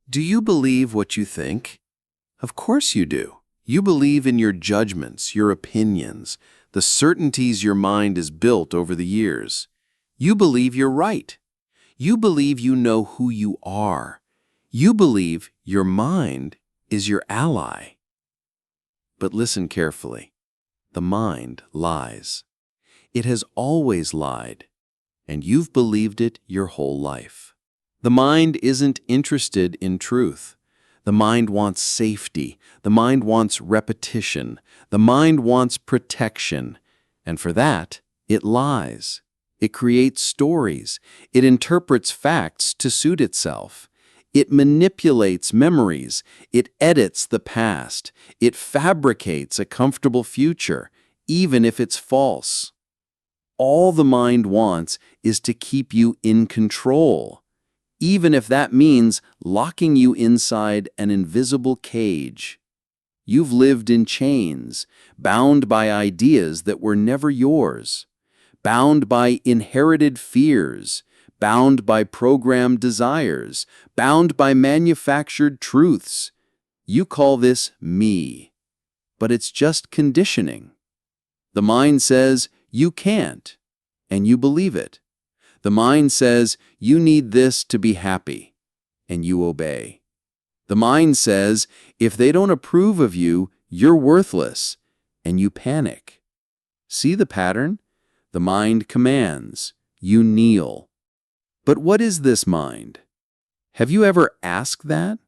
Do you believe what you think? Of course you do. You believe in your judgments, your opinions, the certainties your mind has built over the years. You believe you're right. You believe you know who you are. You believe your mind is your ally. But listen carefully. The mind lies. It has always lied, and you've believed it your whole life. The mind isn't interested in truth. The mind wants safety. The mind wants repetition. The mind wants protection. And for that, it lies. It creates stories. It interprets facts to suit itself. It manipulates memories. It edits the past. It fabricates a comfortable future, even if it's false. All the mind wants is to keep you in control, even if that means locking you inside an invisible cage. You've lived in chains, bound by ideas that were never yours, bound by inherited fears, bound by programmed desires, bound by manufactured truths. You call this me, but it's just conditioning. The mind says you can't, and you believe it. The mind says you need this to be happy, and you obey. The mind says if they don't approve of you, you're worthless, and you panic. See the pattern? The mind commands, you kneel. But what is this mind? Have you ever asked that?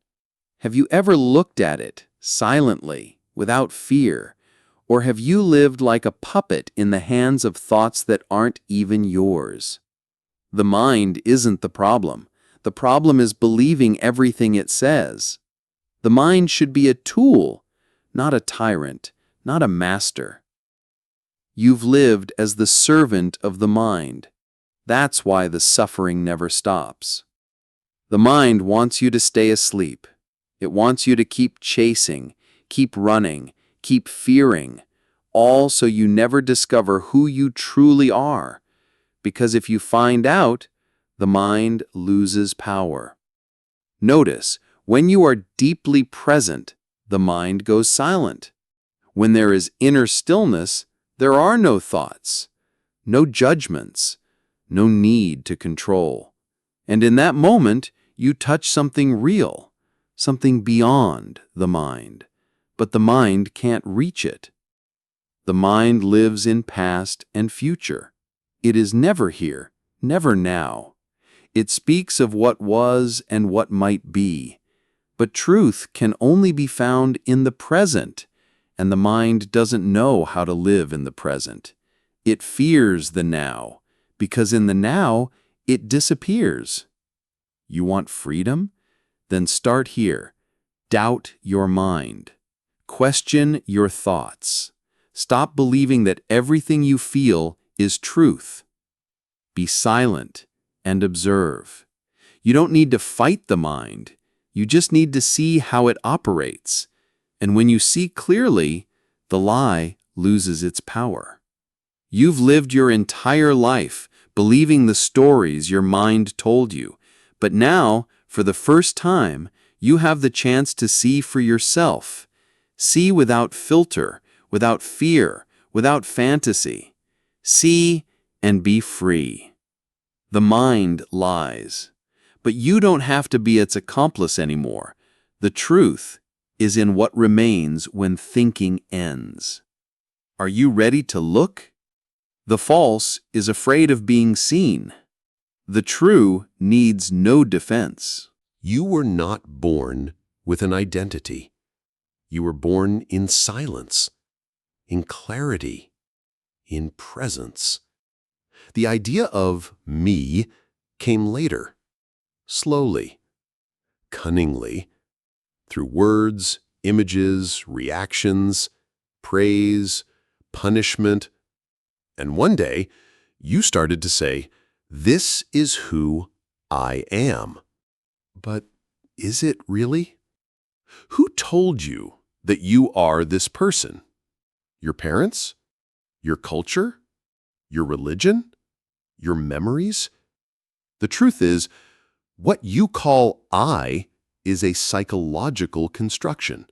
Have you ever looked at it silently, without fear? Or have you lived like a puppet in the hands of thoughts that aren't even yours? The mind isn't the problem. The problem is believing everything it says. The mind should be a tool, not a tyrant, not a master. You've lived as the servant of the mind. That's why the suffering never stops. The mind wants you to stay asleep. It wants you to keep chasing, keep running, keep fearing, all so you never discover who you truly are. Because if you find out, the mind loses power. Notice, when you are deeply present, the mind goes silent. When there is inner stillness, there are no thoughts, no judgments, no need to control. And in that moment, you touch something real, something beyond the mind. But the mind can't reach it. The mind lives in past and future. It is never here, never now. It speaks of what was and what might be. But truth can only be found in the present, and the mind doesn't know how to live in the present. It fears the now, because in the now, it disappears. You want freedom? Then start here. Doubt your mind. Question your thoughts. Stop believing that everything you feel is truth. Be silent and observe. You don't need to fight the mind. You just need to see how it operates. And when you see clearly, the lie loses its power. You've lived your entire life believing the stories your mind told you. But now, for the first time, you have the chance to see for yourself. See without filter, without fear, without fantasy. See and be free. The mind lies, but you don't have to be its accomplice anymore. The truth is in what remains when thinking ends. Are you ready to look? The false is afraid of being seen. The true needs no defense. You were not born with an identity. You were born in silence, in clarity, in presence. The idea of me came later, slowly, cunningly, through words, images, reactions, praise, punishment. And one day, you started to say, "This is who I am." But is it really? Who told you that you are this person? Your parents? Your culture? Your religion? Your memories? The truth is, what you call I is a psychological construction,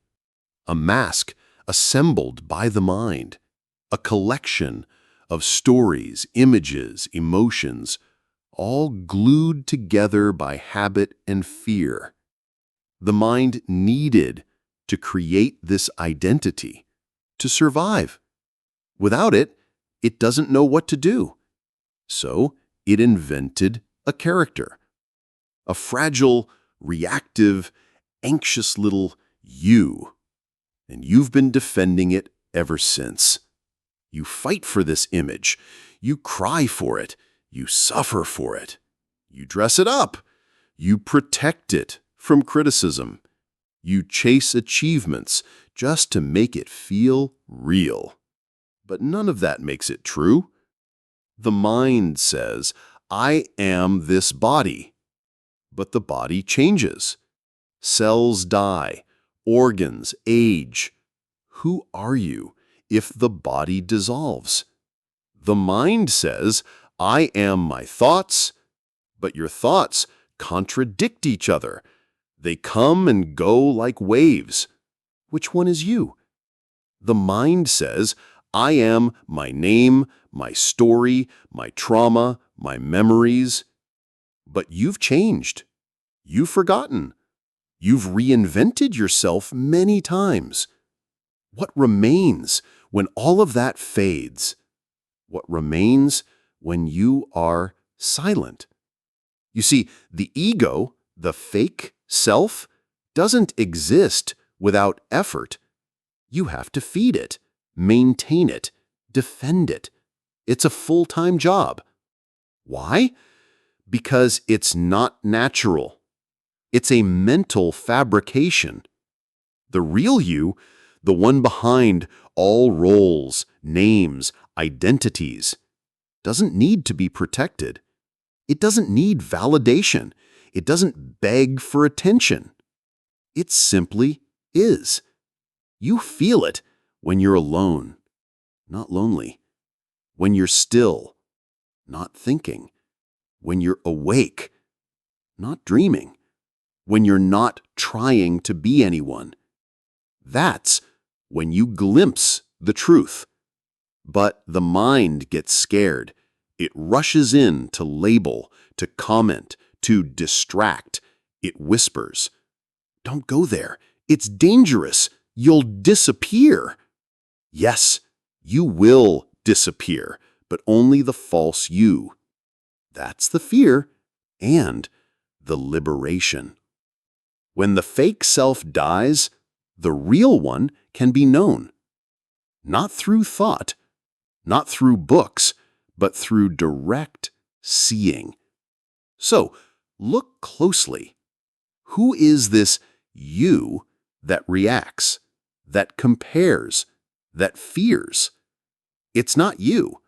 a mask assembled by the mind, a collection of stories, images, emotions, all glued together by habit and fear. The mind needed to create this identity to survive. Without it, it doesn't know what to do. So it invented a character, a fragile, reactive, anxious little you. And you've been defending it ever since. You fight for this image. You cry for it. You suffer for it. You dress it up. You protect it from criticism. You chase achievements just to make it feel real. But none of that makes it true. The mind says, I am this body. But the body changes. Cells die. Organs age. Who are you if the body dissolves? The mind says, I am my thoughts, but your thoughts contradict each other. They come and go like waves. Which one is you? The mind says, I am my name, my story, my trauma, my memories. But you've changed. You've forgotten. You've reinvented yourself many times. What remains when all of that fades? What remains when you are silent? You see, the ego, the fake self, doesn't exist without effort. You have to feed it, maintain it, defend it. It's a full-time job. Why? Because it's not natural. It's a mental fabrication. The real you, the one behind all roles, names, identities, doesn't need to be protected. It doesn't need validation. It doesn't beg for attention. It simply is. You feel it when you're alone, not lonely. When you're still, not thinking. When you're awake, not dreaming. When you're not trying to be anyone. That's when you glimpse the truth. But the mind gets scared. It rushes in to label, to comment, to distract. It whispers, "Don't go there. It's dangerous. You'll disappear." Yes, you will disappear, but only the false you. That's the fear and the liberation. When the fake self dies, the real one can be known. Not through thought, not through books, but through direct seeing. So, look closely. Who is this you that reacts, that compares, that fears? It's not you.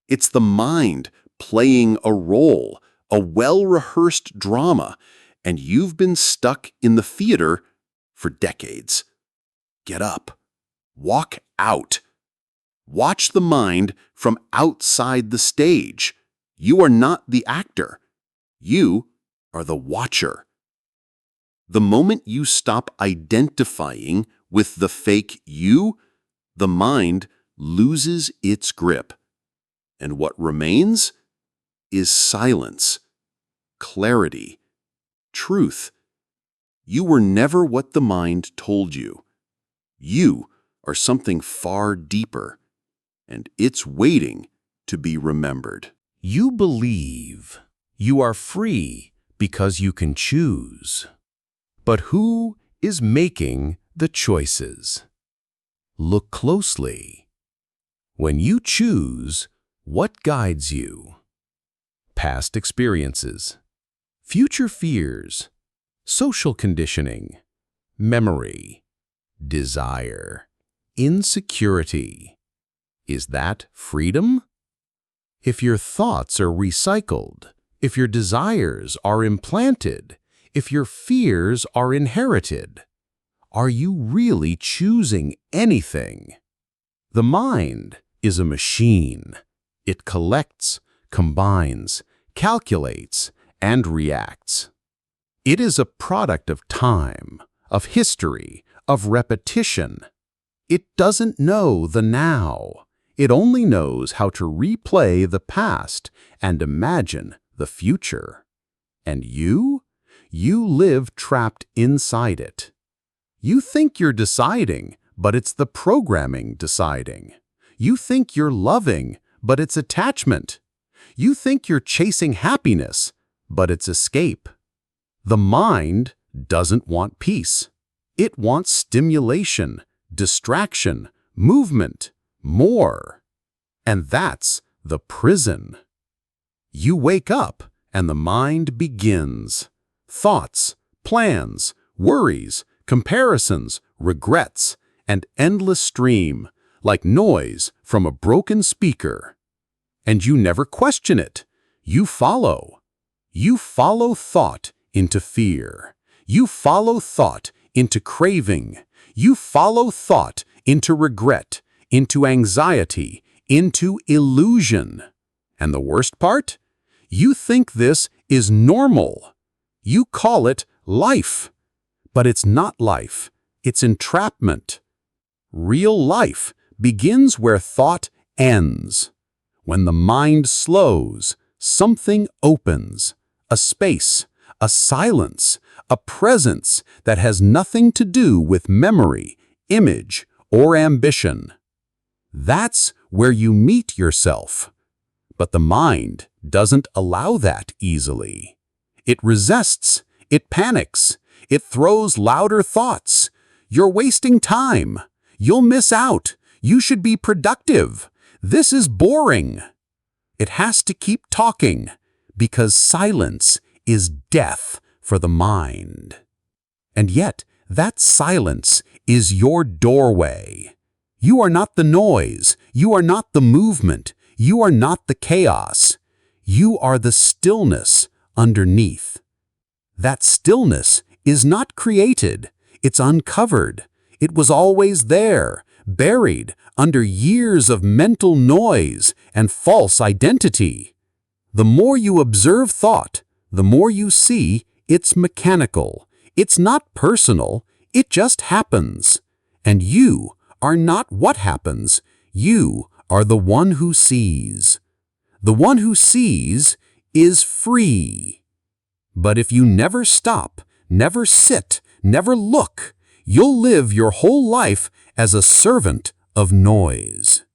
It's the mind playing a role, a well-rehearsed drama, and you've been stuck in the theater for decades. Get up. Walk out. Watch the mind from outside the stage. You are not the actor. You are the watcher. The moment you stop identifying with the fake you, the mind loses its grip. And what remains is silence, clarity, truth. You were never what the mind told you. You are something far deeper, and it's waiting to be remembered. You believe you are free because you can choose. But who is making the choices? Look closely. When you choose, what guides you? Past experiences, future fears, social conditioning, memory, desire, insecurity. Is that freedom? If your thoughts are recycled, if your desires are implanted, if your fears are inherited, are you really choosing anything? The mind is a machine. It collects, combines, calculates, and reacts. It is a product of time, of history, of repetition. It doesn't know the now. It only knows how to replay the past and imagine the future. And you live trapped inside it. You think you're deciding, but it's the programming deciding. You think you're loving, but it's attachment. You think you're chasing happiness, but it's escape. The mind doesn't want peace. It wants stimulation, distraction, movement, more. And that's the prison. You wake up and the mind begins. Thoughts, plans, worries, comparisons, regrets, and endless stream, like noise from a broken speaker. And you never question it. You follow. You follow thought into fear. You follow thought into craving. You follow thought into regret, into anxiety, into illusion. And the worst part? You think this is normal. You call it life. But it's not life. It's entrapment. Real life begins where thought ends. When the mind slows, something opens. A space, a silence, a presence that has nothing to do with memory, image, or ambition. That's where you meet yourself. But the mind doesn't allow that easily. It resists, it panics, it throws louder thoughts. You're wasting time. You'll miss out. You should be productive. This is boring. It has to keep talking, because silence is death for the mind. And yet, that silence is your doorway. You are not the noise. You are not the movement. You are not the chaos. You are the stillness underneath. That stillness is not created. It's uncovered. It was always there, buried under years of mental noise and false identity. The more you observe thought, the more you see it's mechanical. It's not personal. It just happens. And you are not what happens. You are the one who sees. The one who sees is free. But if you never stop, never sit, never look, you'll live your whole life as a servant of noise.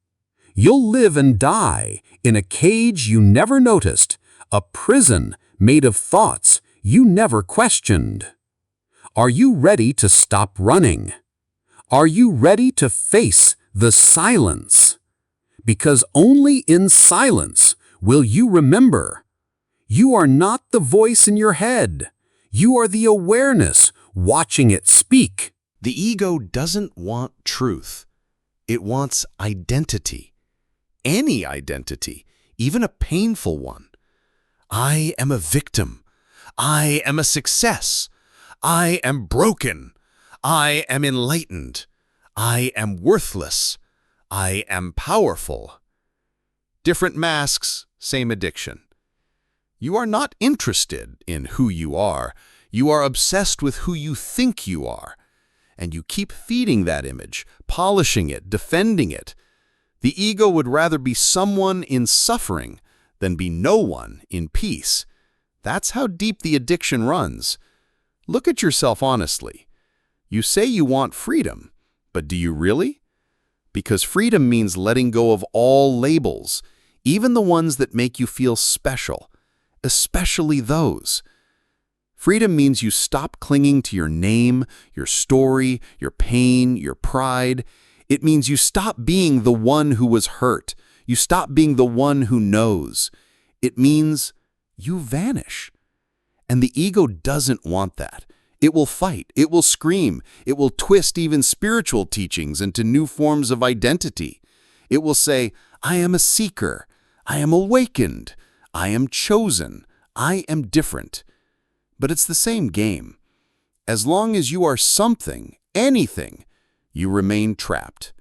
You'll live and die in a cage you never noticed, a prison made of thoughts you never questioned. Are you ready to stop running? Are you ready to face the silence? Because only in silence will you remember. You are not the voice in your head. You are the awareness watching it speak. The ego doesn't want truth. It wants identity. Any identity, even a painful one. I am a victim. I am a success. I am broken. I am enlightened. I am worthless. I am powerful. Different masks, same addiction. You are not interested in who you are. You are obsessed with who you think you are. And you keep feeding that image, polishing it, defending it. The ego would rather be someone in suffering than be no one in peace. That's how deep the addiction runs. Look at yourself honestly. You say you want freedom, but do you really? Because freedom means letting go of all labels, even the ones that make you feel special, especially those. Freedom means you stop clinging to your name, your story, your pain, your pride. It means you stop being the one who was hurt. You stop being the one who knows. It means you vanish. And the ego doesn't want that. It will fight. It will scream. It will twist even spiritual teachings into new forms of identity. It will say, I am a seeker. I am awakened. I am chosen. I am different. But it's the same game. As long as you are something, anything, you remain trapped.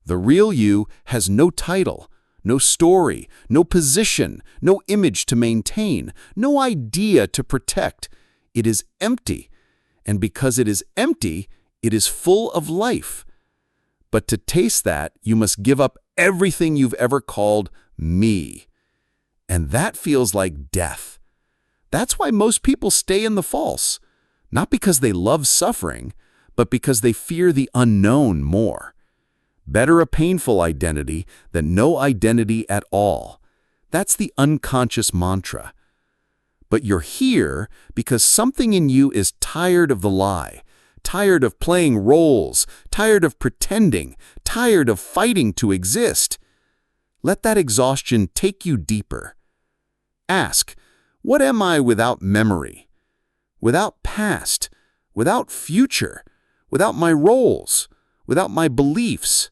The real you has no title, no story, no position, no image to maintain, no idea to protect. it is empty. And because it is empty, it is full of life. But to taste that, you must give up everything you've ever called me. And that feels like death. That's why most people stay in the false. Not because they love suffering, but because they fear the unknown more. Better a painful identity than no identity at all. That's the unconscious mantra. But you're here because something in you is tired of the lie, tired of playing roles, tired of pretending, tired of fighting to exist. Let that exhaustion take you deeper. Ask, what am I without memory, without past, without future, without my roles, without my beliefs?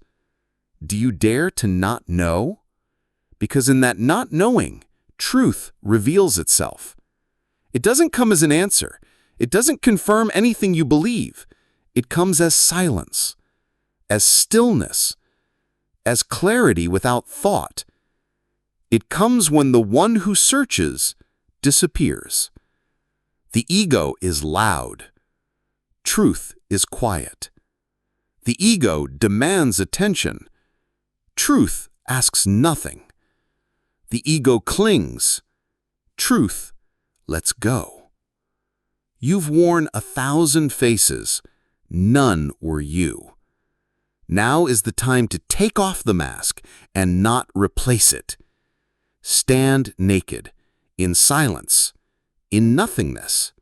Do you dare to not know? Because in that not knowing, truth reveals itself. It doesn't come as an answer. It doesn't confirm anything you believe. It comes as silence, as stillness, as clarity without thought. It comes when the one who searches disappears. The ego is loud. Truth is quiet. The ego demands attention. Truth asks nothing. The ego clings. Truth lets go. You've worn 1,000 faces. None were you. Now is the time to take off the mask and not replace it. Stand naked, in silence, in nothingness.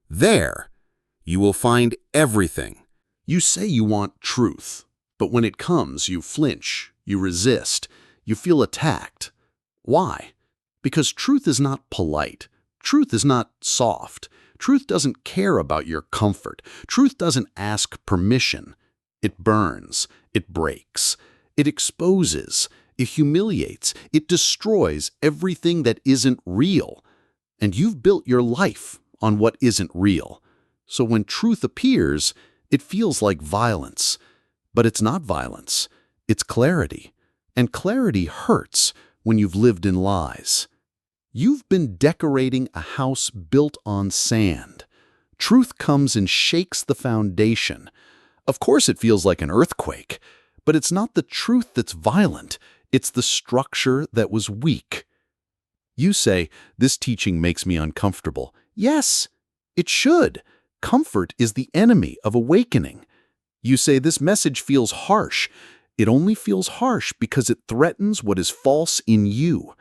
There, you will find everything. You say you want truth, but when it comes, you flinch, you resist, you feel attacked. Why? Because truth is not polite. Truth is not soft. Truth doesn't care about your comfort. Truth doesn't ask permission. It burns. It breaks. It exposes. It humiliates. It destroys everything that isn't real. And you've built your life on what isn't real. So when truth appears, it feels like violence. But it's not violence. It's clarity. And clarity hurts when you've lived in lies. You've been decorating a house built on sand. Truth comes and shakes the foundation. Of course it feels like an earthquake, but it's not the truth that's violent. It's the structure that was weak. You say, this teaching makes me uncomfortable. Yes, it should. Comfort is the enemy of awakening. You say, this message feels harsh. It only feels harsh because it threatens what is false in you.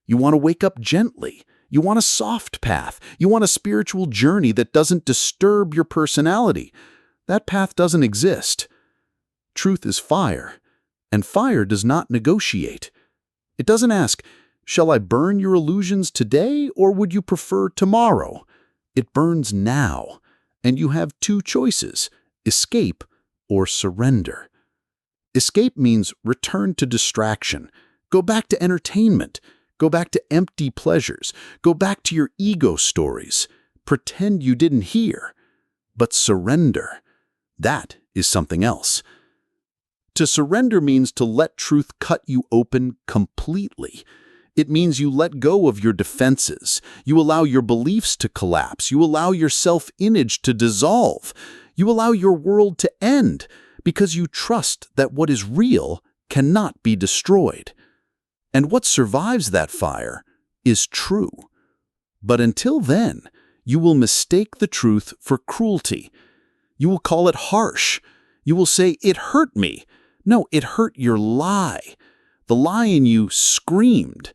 You want to wake up gently. You want a soft path. You want a spiritual journey that doesn't disturb your personality. That path doesn't exist. Truth is fire, and fire does not negotiate. It doesn't ask, shall I burn your illusions today, or would you prefer tomorrow? It burns now, and you have two choices, escape or surrender. Escape means return to distraction. Go back to entertainment. Go back to empty pleasures. Go back to your ego stories. Pretend you didn't hear. But surrender, that is something else. To surrender means to let truth cut you open completely. It means you let go of your defenses. You allow your beliefs to collapse. You allow your self-image to dissolve. You allow your world to end because you trust that what is real cannot be destroyed. And what survives that fire is true. But until then, you will mistake the truth for cruelty. You will call it harsh. You will say, it hurt me. No, it hurt your lie. The lie in you screamed.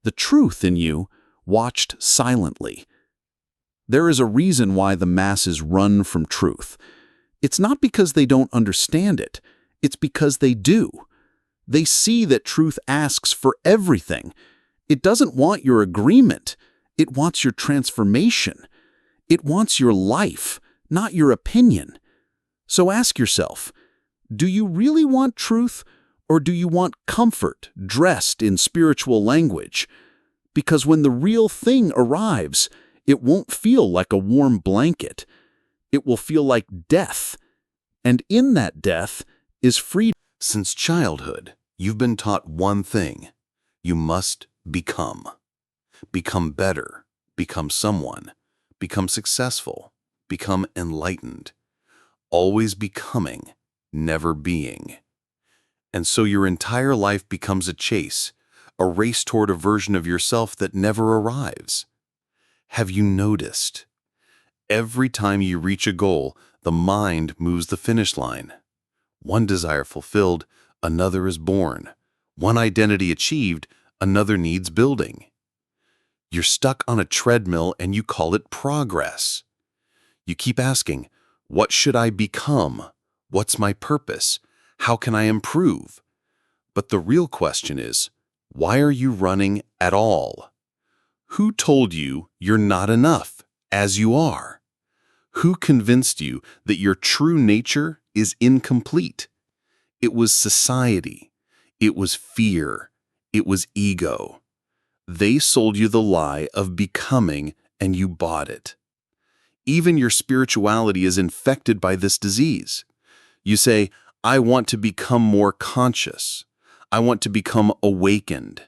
The truth in you watched silently. There is a reason why the masses run from truth. It's not because they don't understand it. It's because they do. They see that truth asks for everything. It doesn't want your agreement. It wants your transformation. It wants your life, not your opinion. So ask yourself, do you really want truth, or do you want comfort dressed in spiritual language? Because when the real thing arrives, it won't feel like a warm blanket. It will feel like death. And in that death is freedom. Since childhood, you've been taught one thing. You must become. Become better. Become someone. become successful, become enlightened. Always becoming, never being. And so your entire life becomes a chase, a race toward a version of yourself that never arrives. Have you noticed? Every time you reach a goal, the mind moves the finish line. One desire fulfilled, another is born. One identity achieved, another needs building. You're stuck on a treadmill and you call it progress. You keep asking, what should I become? What's my purpose? How can I improve? But the real question is, why are you running at all? Who told you you're not enough as you are? Who convinced you that your true nature is incomplete? It was society. It was fear. It was ego. They sold you the lie of becoming and you bought it. Even your spirituality is infected by this disease. You say, I want to become more conscious. I want to become awakened.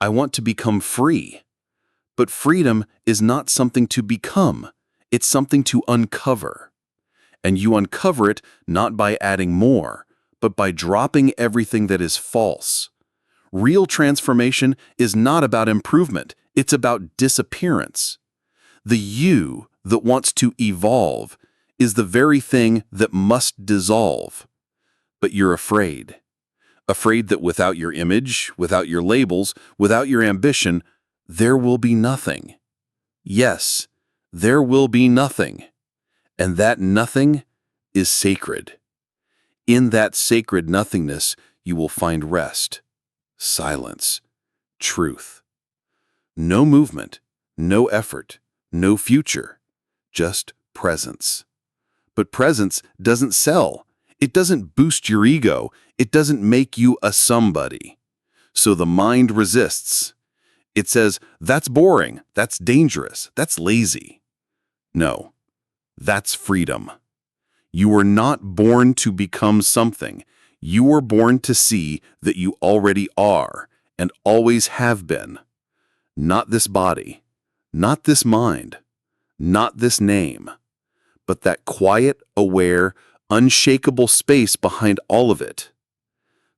I want to become free. But freedom is not something to become. It's something to uncover. And you uncover it not by adding more, but by dropping everything that is false. Real transformation is not about improvement. It's about disappearance. The you that wants to evolve is the very thing that must dissolve. But you're afraid. Afraid that without your image, without your labels, without your ambition, there will be nothing. Yes, there will be nothing. And that nothing is sacred. In that sacred nothingness, you will find rest, silence, truth. No movement, no effort, no future, just presence. But presence doesn't sell. It doesn't boost your ego. It doesn't make you a somebody. So the mind resists. It says, that's boring, that's dangerous, that's lazy. No, that's freedom. You were not born to become something. You were born to see that you already are and always have been. Not this body, not this mind, not this name, but that quiet, aware, unshakable space behind all of it.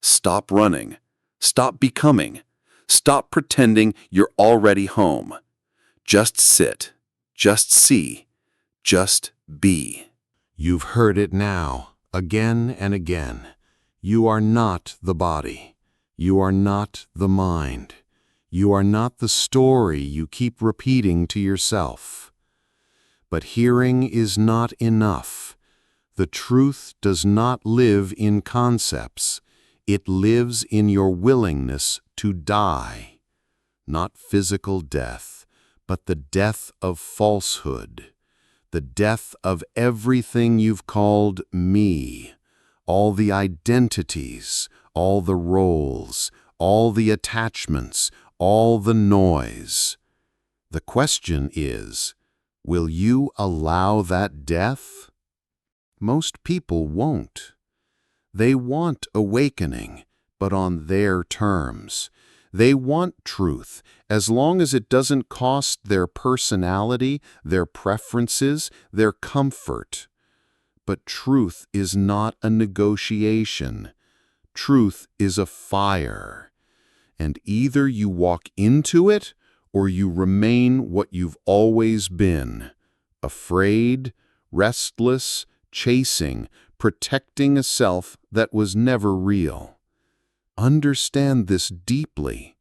Stop running. Stop becoming. Stop pretending you're already home. Just sit. Just see. Just be. You've heard it now, again and again. You are not the body. You are not the mind. You are not the story you keep repeating to yourself. But hearing is not enough. The truth does not live in concepts. It lives in your willingness to die. Not physical death, but the death of falsehood. The death of everything you've called me. All the identities, all the roles, all the attachments, all the noise. The question is, will you allow that death? Most people won't. They want awakening, but on their terms. They want truth, as long as it doesn't cost their personality, their preferences, their comfort. But truth is not a negotiation. Truth is a fire. And either you walk into it, or you remain what you've always been, afraid, restless, chasing, protecting a self that was never real. Understand this deeply.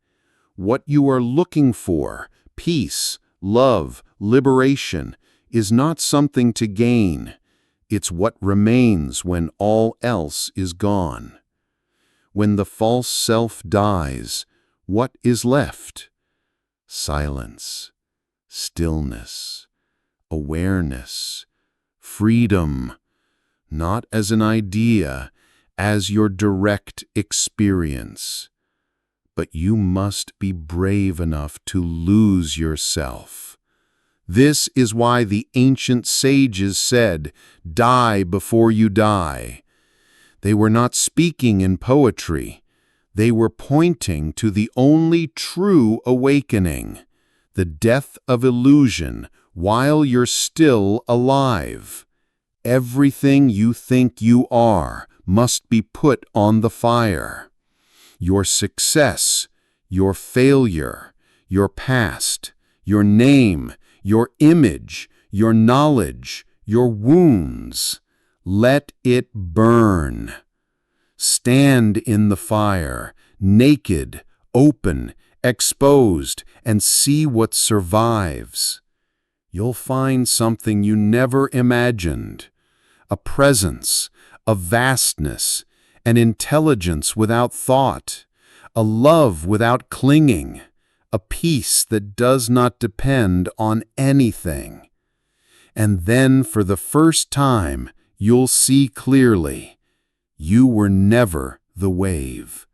What you are looking for, peace, love, liberation, is not something to gain. It's what remains when all else is gone. When the false self dies, what is left? Silence, stillness, awareness, freedom, not as an idea, as your direct experience. But you must be brave enough to lose yourself. This is why the ancient sages said, "Die before you die." They were not speaking in poetry. They were pointing to the only true awakening, the death of illusion, while you're still alive. Everything you think you are must be put on the fire. Your success, your failure, your past, your name, your image, your knowledge, your wounds. Let it burn. Stand in the fire, naked, open, exposed, and see what survives. You'll find something you never imagined. A presence, a vastness, an intelligence without thought, a love without clinging, a peace that does not depend on anything. And then for the first time, you'll see clearly. You were never the wave.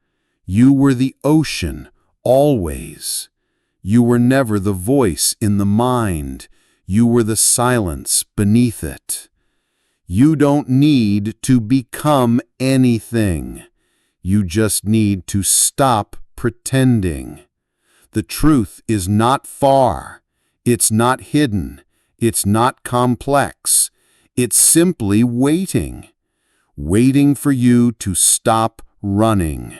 You were the ocean, always. You were never the voice in the mind. You were the silence beneath it. You don't need to become anything. You just need to stop pretending. The truth is not far. It's not hidden. It's not complex. It's simply waiting. Waiting for you to stop running.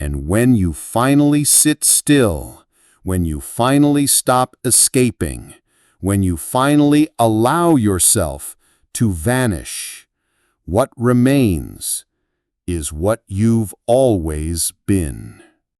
And when you finally sit still, when you finally stop escaping, when you finally allow yourself to vanish, what remains is what you've always been.